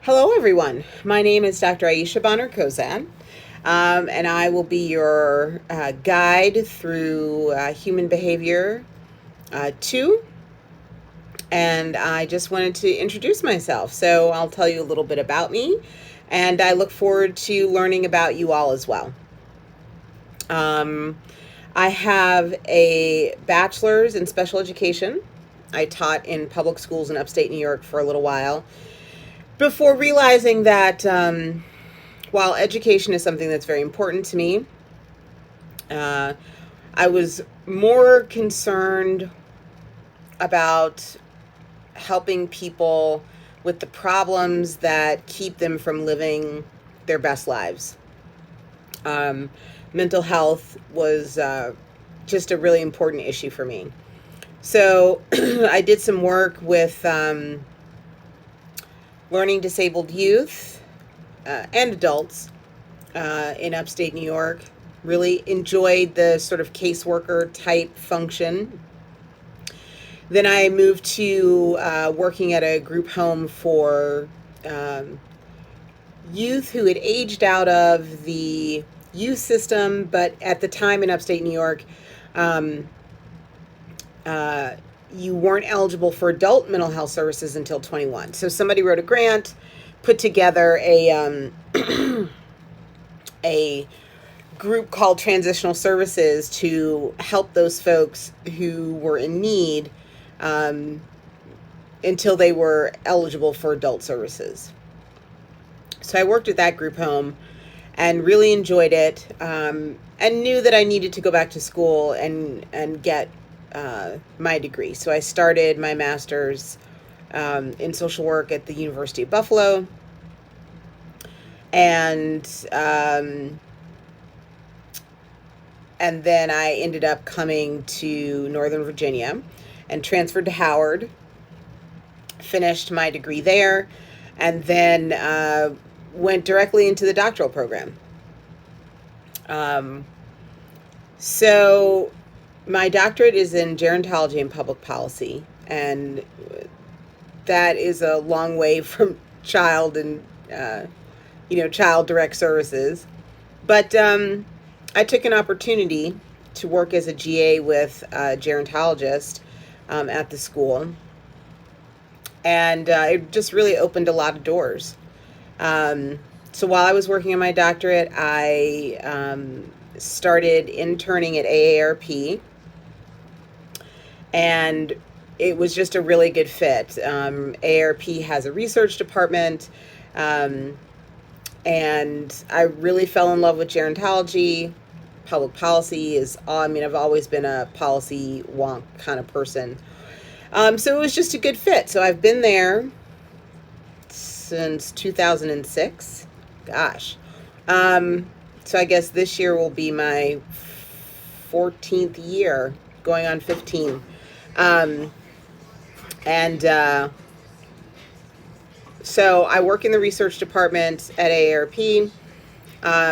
Hello, everyone. My name is Dr. Aisha Bonner-Kozan, and I will be your guide through human behavior 2. And I just wanted to introduce myself. So I'll tell you a little bit about me, and I look forward to learning about you all as well. Um, I have a bachelor's in special education. I taught in public schools in upstate New York for a little while before realizing that while education is something that's very important to me, uh, I was more concerned about helping people with the problems that keep them from living their best lives. Um, Mental health was just a really important issue for me. So I did some work with learning disabled youth and adults in upstate New York. Really enjoyed the sort of caseworker type function. Then I moved to working at a group home for um, youth who had aged out of the youth system, but at the time in upstate New York, um, uh, you weren't eligible for adult mental health services until 21. So somebody wrote a grant, put together a group called Transitional Services to help those folks who were in need um, until they were eligible for adult services. So I worked at that group home and really enjoyed it, and knew that I needed to go back to school and get my degree. So I started my master's in social work at the University of Buffalo, and and then I ended up coming to Northern Virginia and transferred to Howard, finished my degree there, and then went directly into the doctoral program. Um, so my doctorate is in gerontology and public policy, and that is a long way from child and child direct services. But I took an opportunity to work as a GA with a gerontologist at the school, and it just really opened a lot of doors. So while I was working on my doctorate, I started interning at AARP, and it was just a really good fit. AARP has a research department, um, and I really fell in love with gerontology. Public policy I've always been a policy wonk kind of person. So it was just a good fit. So I've been there since 2006. Gosh. So I guess this year will be my 14th year, going on 15. And So I work in the research department at AARP,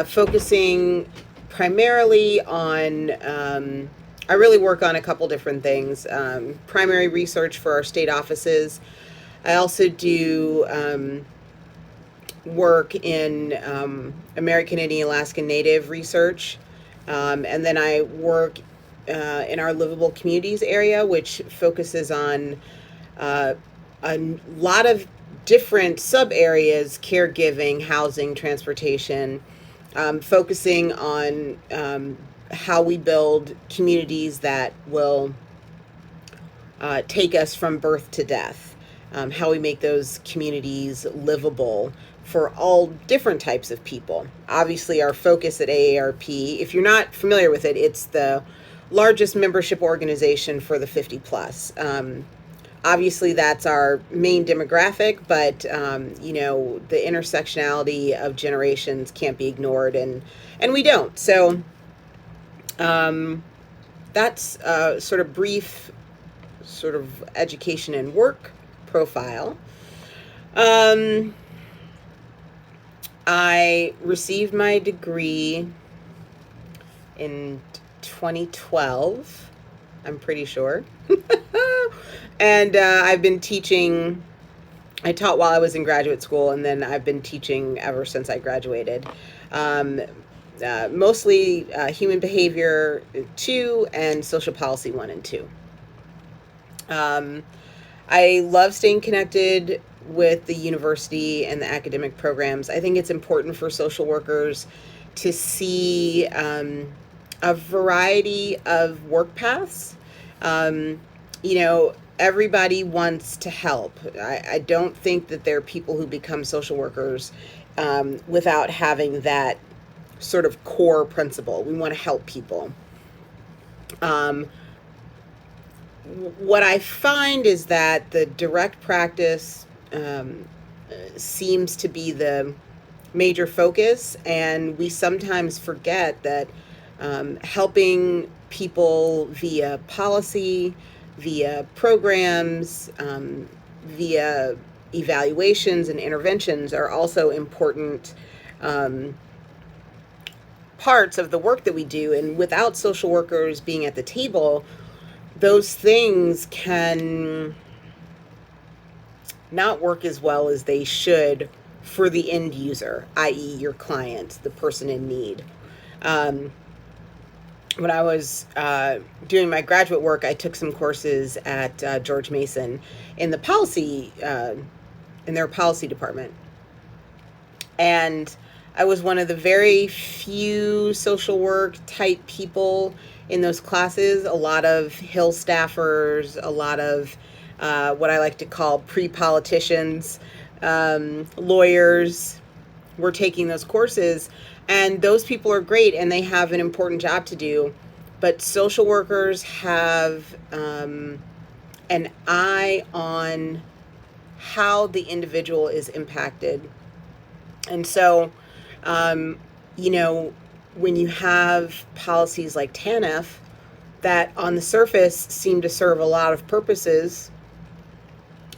focusing primarily on, I really work on a couple different things. Primary research for our state offices. I also do work in American Indian Alaska Native research. And then I work in our livable communities area, which focuses on a lot of different sub areas: caregiving, housing, transportation, focusing on how we build communities that will take us from birth to death, how we make those communities livable for all different types of people. Obviously, our focus at AARP, if you're not familiar with it, it's the largest membership organization for the 50 plus. Obviously, that's our main demographic, but the intersectionality of generations can't be ignored, and we don't. So that's sort of brief, sort of education and work profile. I received my degree in 2012, I'm pretty sure. And I've been teaching I taught while I was in graduate school, and then I've been teaching ever since I graduated. Um, Mostly human behavior 2 and social policy 1 and 2. Um, I love staying connected with the university and the academic programs. I think it's important for social workers to see a variety of work paths. Um, Everybody wants to help. I don't think that there are people who become social workers without having that sort of core principle. We want to help people. Um, what I find is that the direct practice seems to be the major focus, and we sometimes forget that helping people via policy, via programs, via evaluations and interventions are also important parts of the work that we do. And without social workers being at the table, those things can not work as well as they should for the end user, i.e., your client, the person in need. When I was doing my graduate work, I took some courses at George Mason in the policy, in their policy department. And I was one of the very few social work type people in those classes. A lot of Hill staffers, a lot of what I like to call pre-politicians, lawyers were taking those courses. And those people are great and they have an important job to do. But social workers have an eye on how the individual is impacted. And so, when you have policies like TANF that on the surface seem to serve a lot of purposes,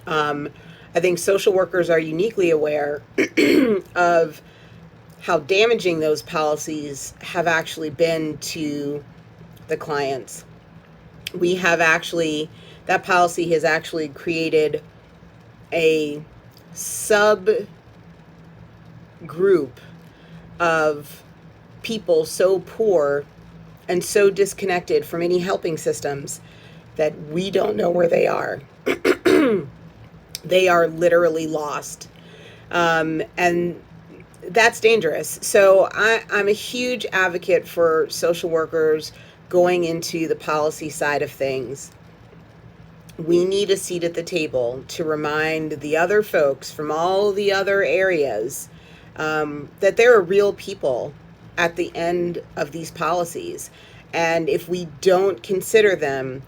I think social workers are uniquely aware of how damaging those policies have actually been to the clients. That policy has actually created a subgroup of people so poor and so disconnected from any helping systems that we don't know where they are. They are literally lost. And that's dangerous. So I'm a huge advocate for social workers going into the policy side of things. We need a seat at the table to remind the other folks from all the other areas that there are real people at the end of these policies. And if we don't consider them,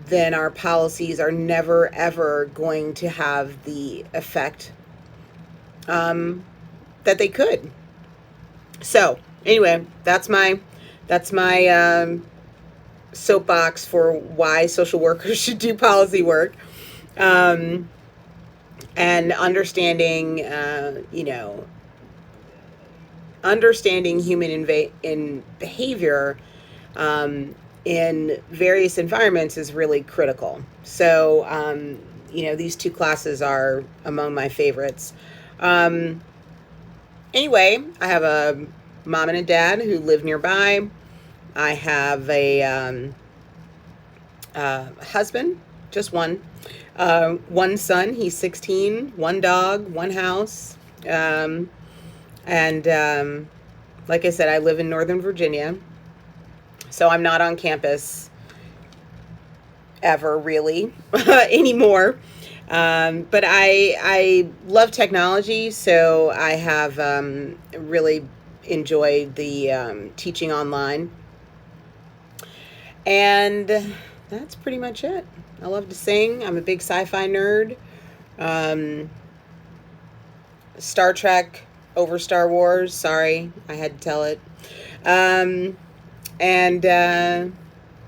then our policies are never, ever going to have the effect that they could. So anyway, that's my soapbox for why social workers should do policy work, and understanding human in behavior in various environments is really critical. So these two classes are among my favorites. Anyway, I have a mom and a dad who live nearby. I have a husband, just one son, he's 16, one dog, one house. And like I said, I live in Northern Virginia, so I'm not on campus ever really anymore. But I love technology, so I have really enjoyed the teaching online. And that's pretty much it. I love to sing. I'm a big sci-fi nerd. Star Trek over Star Wars. Sorry, I had to tell it.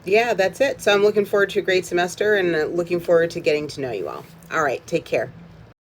Yeah, that's it. So I'm looking forward to a great semester and looking forward to getting to know you all. All right, take care.